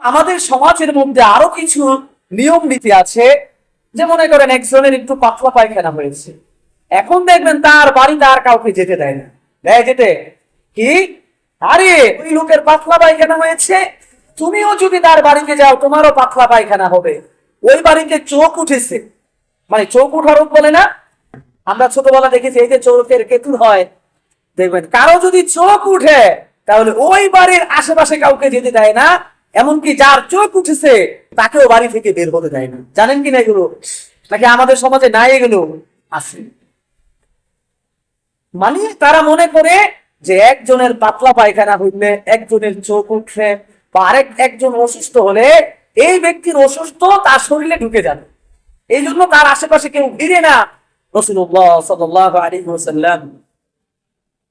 আমাদের সমাজের মধ্যে আরো কিছু নিয়ম নীতি আছে। যে মনে করেন একজনের একটু পাতলা পায়খানা হয়েছে, এখন দেখবেন তার বাড়িতে আর কাউকে যেতে দেয় না। দেয় যেতে? কি আরে ওই লোকের পাতলা পায়খানা হয়েছে, তুমিও যদি তার বাড়িতে যাও তোমারও পাতলা পায়খানা হবে। ওই বাড়িতে চোখ উঠেছে, মানে চোখ উঠা রোগ বলে না, আমরা ছোটবেলা দেখেছি এই যে চোখের কেতুর হয়, দেখবেন কারো যদি চোখ উঠে তাহলে ওই বাড়ির আশেপাশে কাউকে যেতে দেয় না, এমনকি যার চোখ উঠেছে তাকেও বাড়ি থেকে বের হতে দেয় না। জানেন কিনা এগুলো? নাকি আমাদের সমাজে নাই এগুলো? আছে। মানে তারা মনে করে যে একজনের পাতলা পায়খানা হইলে, একজনের চোখ উঠলে বা একজন অসুস্থ হলে এই ব্যক্তির অসুস্থ তার শরীরে ঢুকে যাবে, এই জন্য তার আশেপাশে কেউ ভিড়ে না। রাসূলুল্লাহ সাল্লাল্লাহু আলাইহি ওয়াসাল্লাম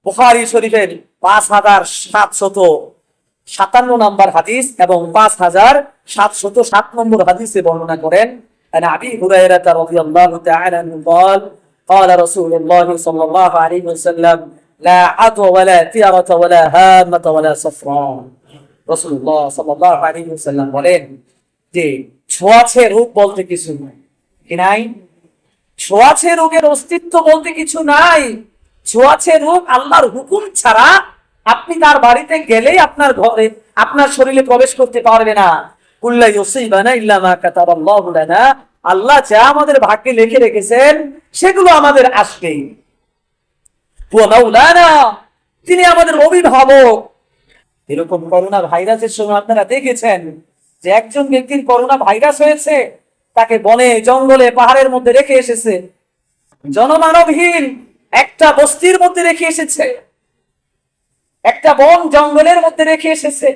বুখারী শরীফের 5757 নম্বর হাদিস এবং 5707 নম্বর হাদিসে বর্ণনা করেন, আন আবি হুরায়রা রাদিয়াল্লাহু তাআলা আনহু قال قال رسول الله صلى الله عليه وسلم لا عدوى ولا طيرة ولا هامة ولا صفراء। রাসূলুল্লাহ সাল্লাল্লাহু আলাইহি ওয়াসাল্লাম বলেন যে ছোঁয়াচে রোগ বলতে কিছু নাই। কি নাই? ছোঁয়াচে রোগের অস্তিত্ব বলতে কিছু নাই। ছোঁয়াচে রোগ আল্লাহর হুকুম ছাড়া আপনি তার বাড়িতে গেলেই আপনার ঘরে, আপনার শরীরে প্রবেশ করতে পারবে না। কুল্লা ইউসিবানা ইল্লা মা কাতাবাল্লাহু লানা, আল্লাহ যা আমাদের ভাগ্যে লিখে রেখেছেন সেগুলো আমাদের আসবেই। ওয়া মাওলানা, তিনি আমাদের অভিভাবক। এরকম করোনা ভাইরাসের সময় আপনারা দেখেছেন যে একজন ব্যক্তির করোনা ভাইরাস হয়েছে, তাকে বনে জঙ্গলে পাহাড়ের মধ্যে রেখে এসেছে, জনমানবহীন একটা বস্তির মধ্যে রেখে এসেছে, একটা বন জঙ্গলের মধ্যে রেখে এসেছে।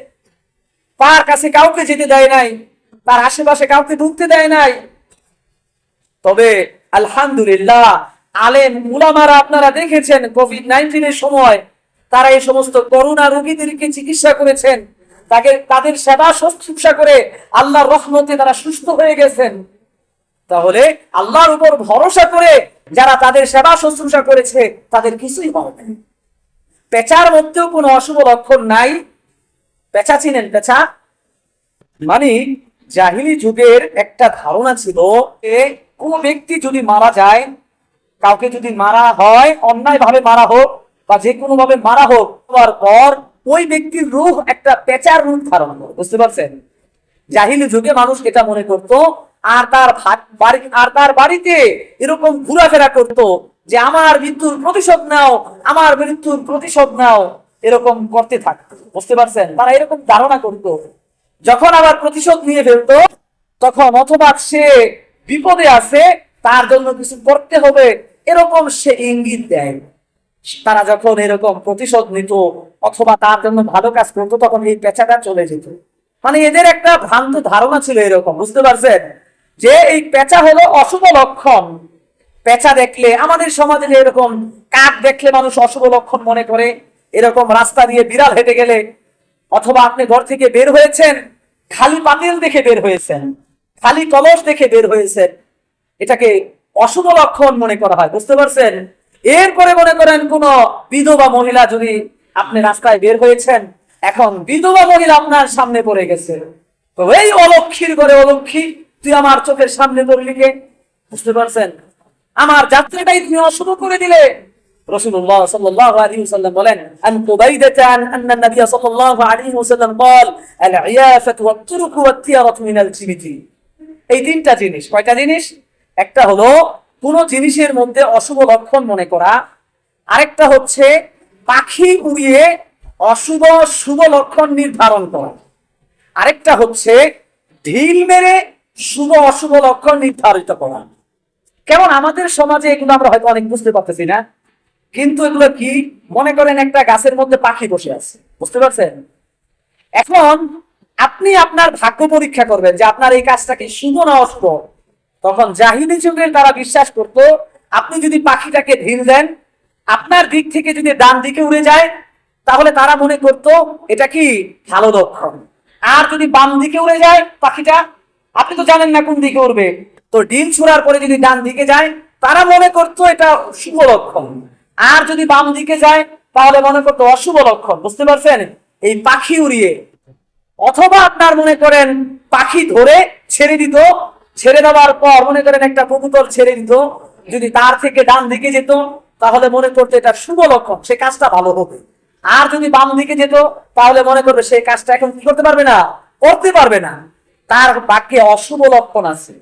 তার কাছে কাউকে যেতে দেয় নাই, তার আশেপাশে কাউকে ঢুকতে দেয় নাই। তবে আলহামদুলিল্লাহ আলেম উলামারা আপনারা দেখেছেন কোভিড-19 এর সময় তারা এই সমস্ত করোনা রোগীদেরকে চিকিৎসা করেছেন, তাদের সেবা শুশ্রূষা করে আল্লাহর রহমতে তারা সুস্থ হয়ে গেছেন। তাহলে আল্লাহর উপর ভরসা করে যারা তাদের সেবা শুশ্রূষা করেছে তাদের কিছুই হবে না। পেঁচার মধ্যেও কোনো অশুভ লক্ষণ নাই। পেঁচা চিনেন? পেঁচা মানে জাহিলি যুগের একটা ধারণা ছিল যে কোন ব্যক্তি যদি মারা যায়, কাউকে যদি মারা হয়, অন্যায় ভাবে মারা হোক বা যে কোনো ভাবে মারা হোক, হওয়ার পর ওই ব্যক্তির রূহ একটা পেঁচার রূপ ধারণ করে। বুঝতে পারছেন? জাহিলি যুগে মানুষ এটা মনে করত, আর তার বাড়িতে এরকম ঘোরাফেরা করতো যে আমার মৃত্যুর প্রতিশোধ নাও, আমার মৃত্যুর প্রতিশোধ নাও, এরকম করতে থাকতো। বুঝতে পারছেন? তারা এরকম ধারণা করত। যখন আবার প্রতিশোধ নিয়ে ফেলতো তখন অথবা সে বিপদে আছে, তার জন্য কিছু করতে হবে, এরকম সে ইঙ্গিত দেয়। তারা যখন এরকম প্রতিশোধ নিত অথবা তার জন্য ভালো কাজ করতো তখন এই পেঁচাটা চলে যেত। মানে এদের একটা ভ্রান্ত ধারণা ছিল এরকম। বুঝতে পারছেন যে এই পেঁচা হলো অশুভ লক্ষণ। পেঁচা দেখলে আমাদের সমাজে এরকম কাক দেখলে মানুষ অশুভ লক্ষণ মনে করে, এরকম রাস্তা দিয়ে বিড়াল হেঁটে গেলে অথবা আপনি ঘর থেকে বের হয়েছেন, খালি পাতিল দেখে বের হয়েছেন, খালি কলস দেখে বের হয়েছেন, এটাকে অশুভ লক্ষণ মনে করা হয়। বুঝতে পারছেন? এরপরে মনে করেন কোন বিধবা মহিলা, যদি আপনি রাস্তায় বের হয়েছেন, এখন বিধবা মহিলা আপনার সামনে পড়ে গেছে, তো এই অলক্ষীর ঘরে অলক্ষী, তুই আমার চোখের সামনে পড়লি কে? বুঝতে পারছেন? আমার যাত্রাটাই তুমি অশুভ করে দিলে। রাসূলুল্লাহ সাল্লাল্লাহু আলাইহি ওয়াসাল্লাম বলেন, আন কুবাইদাতা আন্না নবী সাল্লাল্লাহু আলাইহি ওয়াসাল্লাম বল আল ইয়াফাতু ওয়াত তুরকু ওয়াত তিয়ারাতু মিনাল জিবিতি। এই তিনটা জিনিস। কয়টা জিনিস? একটা হলো কোন জিনিসের মধ্যে অশুভ লক্ষণ মনে করা, আরেকটা হচ্ছে পাখি উড়িয়ে অশুভ শুভ লক্ষণ নির্ধারণ করা, আরেকটা হচ্ছে ঢিল মেরে শুভ অশুভ লক্ষণ নির্ধারিত করা। কেমন আমাদের সমাজে এগুলো আমরা হয়তো অনেক বুঝতে পারতেছি না, কিন্তু এগুলো কি? মনে করেন একটা গাছের মধ্যে পাখি বসে আছে। বুঝতে পারছেন? এখন আপনি আপনার ভাগ্য পরীক্ষা করবেন যে আপনার এই কাজটা কি শুভ না অশুভ। তখন জাহিলি যুগের তারা বিশ্বাস করত, আপনি যদি পাখিটাকে ঢিল দেন, আপনার দিক থেকে যদি ডান দিকে উড়ে যায় তাহলে তারা মনে করত এটা কি ভালো লক্ষণ। আর যদি বাম দিকে উড়ে যায় পাখিটা, আপনি তো জানেন না কোন দিকে উড়বে, তো ঢিল ছোড়ার পরে যদি ডান দিকে যায় তারা মনে করতো এটা শুভ লক্ষণ, আর যদি বাম দিকে যায় তাহলে মনে করতো অশুভ লক্ষণ। বুঝতে পারছেন? এই পাখি উড়িয়ে অথবা আপনার মনে করেন পাখি ধরে ছেড়ে দিত, ছেড়ে দেওয়ার পর মনে করেন একটা কবুতর ছেড়ে দিত, যদি তার থেকে ডান দিকে যেত তাহলে মনে করতে এটা শুভ লক্ষণ, সে কাজটা ভালো হবে। আর যদি বাম দিকে যেত তাহলে মনে করবে সেই কাজটা এখন কি করতে পারবে না, করতে পারবে না, তার বাক্যে অশুভ লক্ষণ আছে,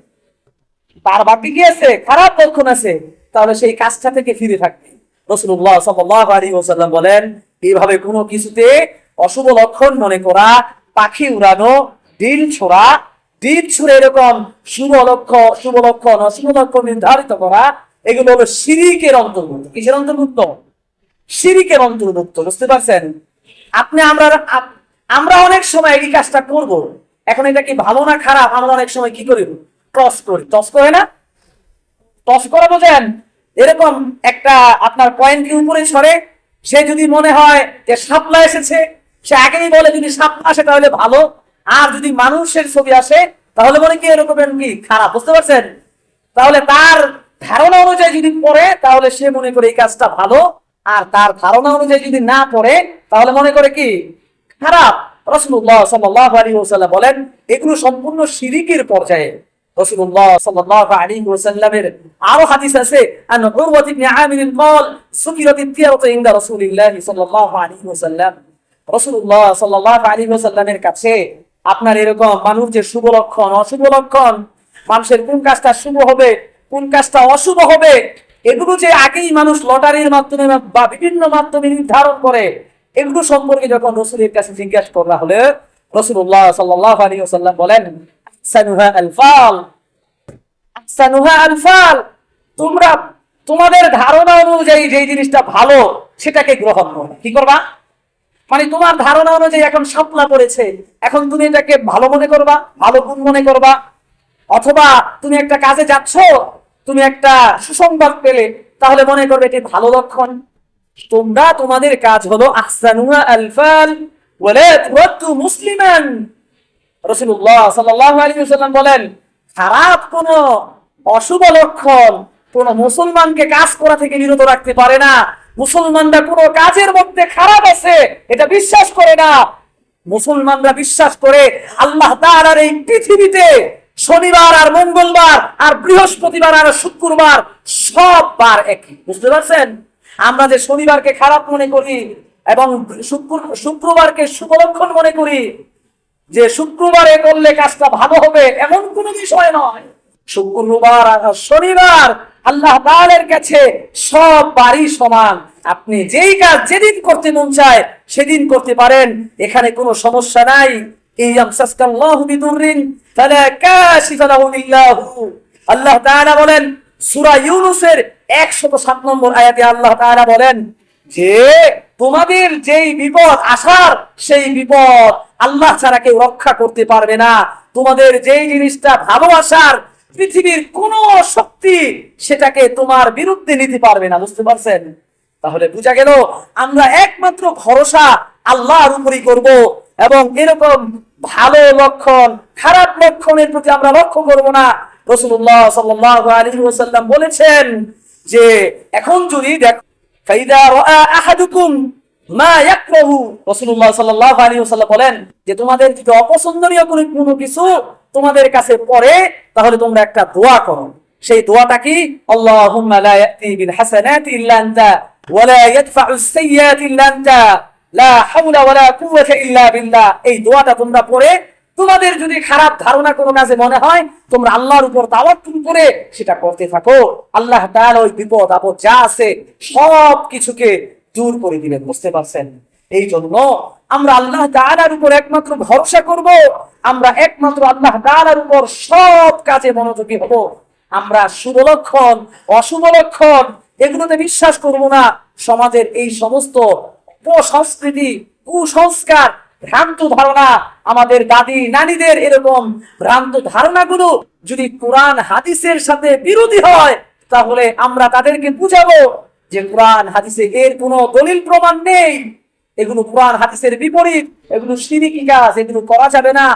তার বাক্যে কি আছে, খারাপ লক্ষণ আছে, তাহলে সেই কাজটা থেকে ফিরে থাকবে। রাসূলুল্লাহ সাল্লাল্লাহু আলাইহি ওয়াসাল্লাম বলেন, এইভাবে কোনো কিছুতে অশুভ লক্ষণ মনে করা, পাখি উড়ানো, ডিল ছোড়া, ডিল ছুঁড়ে এরকম শুভ লক্ষণ অশুভ লক্ষণ নির্ধারিত করা, এগুলো হলো শিরিকের অন্তর্ভুক্ত। কিসের অন্তর্ভুক্ত? শিরিকের অন্তর্ভুক্ত। বুঝতে পারছেন? আমরা অনেক সময় এই কাজটা করব, এখন এটা কি ভালো না খারাপ, আমরা অনেক সময় কি করি, টস করি। টস করে না? টস করা বোঝেন? এরকম একটা আপনার কয়েন কি উপরে ছড়ে, সে যদি মনে হয় যে শাপলা এসেছে, সে আগেই বলে যদি শাপলা আসে তাহলে ভালো, আর যদি মানুষের ছবি আসে তাহলে মনে কি এরকম কি খারাপ। বুঝতে পারছেন? তাহলে তার ধারণা অনুযায়ী যদি পড়ে তাহলে সে মনে করে এই কাজটা ভালো, আর তার ধারণা অনুযায়ী যদি না পড়ে তাহলে মনে করে কি খারাপ। রাসূলুল্লাহ সাল্লাল্লাহু আলাইহি ওয়াসাল্লাম বলেন, এগুলো সম্পূর্ণ শিরিকের পর্যায়ে। রাসূলুল্লাহ সাল্লাল্লাহু আলাইহি ওয়াসাল্লামের আরো হাদিস আছে, আন উরওয়া ইবনে আমির قال سكرت التيرة عند رسول الله صلى الله عليه وسلم। রাসূলুল্লাহ সাল্লাল্লাহু আলাইহি ওয়াসাল্লামের কাছে আপনার এরকম মানুষ যে শুভ লক্ষণ অশুভ লক্ষণ, মানুষের কোন কাজটা শুভ হবে কোন কাজটা অশুভ হবে, এগুলো যে আগেই মানুষ লটারির মাধ্যমে বা বিভিন্ন মাধ্যমে নির্ধারণ করে, এগুলো সম্পর্কে যখন রাসূলের কাছে জিজ্ঞাসা করা হলে রাসূলুল্লাহ সাল্লাল্লাহু আলাইহি ওয়াসাল্লাম বলেন, আহসানুহা আল-ফাল, আহসানুহা আল-ফাল, তোমরা তোমাদের ধারণা অনুযায়ী যে জিনিসটা ভালো সেটাকে গ্রহণ করো। কি করবা? মানে তোমার ধারণা অনুযায়ী এখন শাপলা পড়েছে, এখন তুমি এটাকে ভালো মনে করবা, ভালো গুণ মনে করবা। অথবা তুমি একটা কাজে যাচ্ছ, তুমি একটা সুসংবাদ পেলে, তাহলে মনে করবে এটি ভালো লক্ষণ। তোমরা তোমাদের কাজ হলো আহসানুহা আল-ফাল ওয়ালা তুরাদ্দু মুসলিমান। রাসূলুল্লাহ সাল্লাল্লাহু আলাইহি ওয়াসাল্লাম বলেন, খারাপ কোন অশুভ লক্ষণ কোন মুসলমানকে কাজ করা থেকে বিরত রাখতে পারে না। মুসলমানরা কোন কাজের মধ্যে খারাপ আছে এটা বিশ্বাস করে না। মুসলমানরা বিশ্বাস করে আল্লাহ তাআলার এই পৃথিবীতে শনিবার আর মঙ্গলবার আর বৃহস্পতিবার আর শুক্রবার সব বার একই। বুঝতে পারছেন? আমরা যে শনিবারকে খারাপ মনে করি এবং শুক্রবারকে শুভ লক্ষণ মনে করি, যে শুক্রবারে করলে কাজটা ভালো হবে এমন কোনো বিষয় নয়। শুক্রবার আর শনিবার আল্লাহ তাআলার কাছে সব বারই সমান। আপনি যেই কাজ যেদিন করতে মন চায় সেদিন করতে পারেন, এখানে কোনো সমস্যা নাই। ইয়ামসাসকাল্লাহু বিদুররিন ফালা কাশিফা লাহু ইল্লাহু। আল্লাহ তাআলা বলেন সূরা ইউনূসের 107 নম্বর আয়াতে আল্লাহ তাআলা বলেন যে তোমাদের যেই বিপদ আসার সেই বিপদ আল্লাহ ছাড়া কেউ রক্ষা করতে পারবে না। তোমাদের যেই জিনিসটা ভালোবাসার পৃথিবীর কোন শক্তি সেটাকে তোমার বিরুদ্ধে নিতে পারবে না। বুঝতে পারছেন? তাহলে বুঝা গেল আমরা একমাত্র ভরসা আল্লাহর উপরই করব, এবং এরকম ভালো লক্ষণ খারাপ লক্ষণের প্রতি আমরা লক্ষ্য করব না। রাসূলুল্লাহ সাল্লাল্লাহু আলাইহি ওয়াসাল্লাম বলেছেন যে এখন যদি দেখো ফাইদা রাআ আহাদুকুম মা ইয়াকরাহু, রাসূলুল্লাহ সাল্লাল্লাহু আলাইহি ওয়াসাল্লাম বলেন যে তোমাদের যদি অপছন্দনীয় কোনো কিছু তোমাদের কাছে পড়ে তাহলে তোমরা একটা দোয়া করো। সেই দোয়াটা কি? আল্লাহুম্মা লা ইয়াতি বিল হাসানাতি ইল্লা আনতা ওয়া লা ইয়াদফাউস সাইয়্যাতি ইল্লা আনতা লা হাওলা ওয়া লা কুওয়াতা ইল্লা বিল্লাহ। এই দোয়াটা তোমরা পড়ে তোমাদের যদি খারাপ ধারণা কোনো কাজে মনে হয় তোমরা আল্লাহর উপর তাওয়াক্কুল করে সেটা করতে থাকো। আল্লাহ তাআলা ওই বিপদ আপদ যা আছে সব কিছুকে দূর করে দিবেন। বুঝতে পারছেন? এই জন্য আমরা আল্লাহ তাআলার উপর একমাত্র ভরসা করব, আমরা একমাত্র আল্লাহ তাআলার উপর সব কাজে মনোযোগী হব। আমরা শুভ লক্ষণ অশুভ লক্ষণ এগুলোতে বিশ্বাস করব না। সমাজের এই সমস্ত অপসংস্কৃতি কুসংস্কার ভ্রান্ত ধারণা, আমাদের দাদি নানীদের এরকম ভ্রান্ত ধারণাগুলো যদি কোরআন হাদিসের সাথে বিরোধী হয় তাহলে আমরা তাদেরকে বুঝাবো যে কোরআন হাদিসে এর কোনো দলিল প্রমাণ নেই, এগুলো কোরআন হাদিসের বিপরীত, এগুলো শিরকি কাজ, এগুলো করা যাবে না।